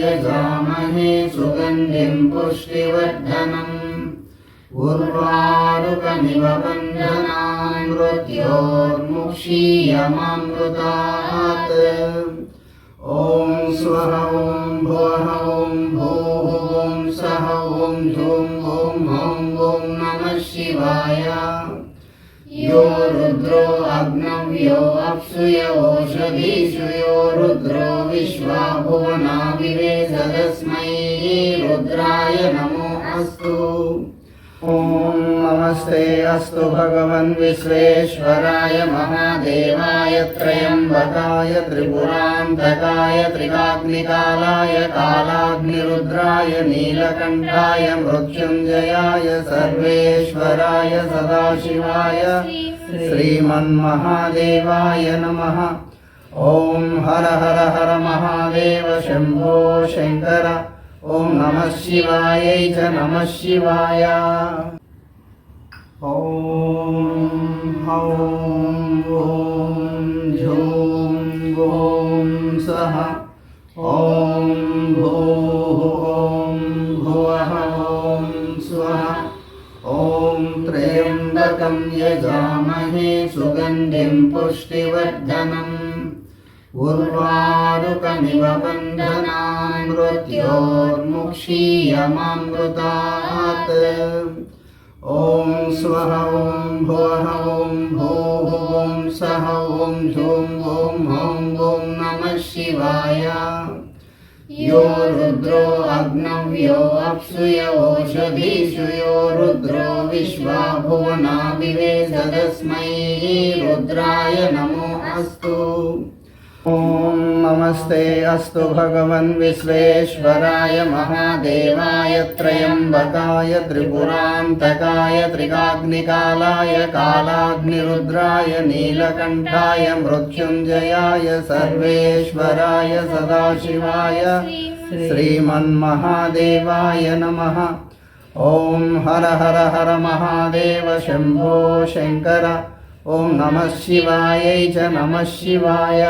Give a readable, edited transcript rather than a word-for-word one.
यजामहे सुगन्धिं पुष्टिवर्धनम् उर्वारुकमिव बन्धनान् मृत्योर्मुक्षीयमामृतात्। ॐ स्वः ॐ भुवः ॐ भूः ॐ सः ॐ झूं ॐ हौं ॐ नमः शिवाय। यो रुद्रो अग्नव्यो अप्सु य ओषधीषु यो रुद्रो विश्वा भुवना विवेश तस्मै रुद्राय नमो अस्तु। ॐ नमस्ते अस्तु भगवन् विश्वेश्वराय महादेवाय त्र्यम्बकाय त्रिपुरान्तकाय त्रिकाग्निकालाय कालाग्निरुद्राय नीलकण्ठाय मृत्युञ्जयाय सर्वेश्वराय सदाशिवाय श्रीमन्महादेवाय नमः। ॐ हर हर हर महादेव शम्भो शङ्कर। ॐ नमः शिवायै च नमः शिवाय। ॐ हौं ॐ झूं ॐ सः ॐ भूः ॐ भुवः ॐ स्वः। ॐ त्र्यम्बकं यजामहे सुगन्धिं पुष्टिवर्धनम् उर्वारुकमिव बन्धनान् मृत्योर्मुक्षीयमामृतात्। ॐ स्वः ॐ भुवः ॐ भूः ॐ सः ॐ झूं ॐ हौं ॐ नमः शिवाय। यो रुद्रो अग्नव्यो अप्सु य ओषधीषु यो रुद्रो विश्वा भुवना विवेश तस्मै रुद्राय नमो अस्तु। ॐ नमस्ते अस्तु भगवन् विश्वेश्वराय महादेवाय त्र्यम्बकाय त्रिपुरान्तकाय त्रिकाग्निकालाय कालाग्निरुद्राय नीलकण्ठाय मृत्युञ्जयाय सर्वेश्वराय सदाशिवाय श्रीमन्महादेवाय नमः। ॐ हर हर हर महादेव शम्भो शङ्कर। ॐ नमः शिवायै च नमः शिवाय।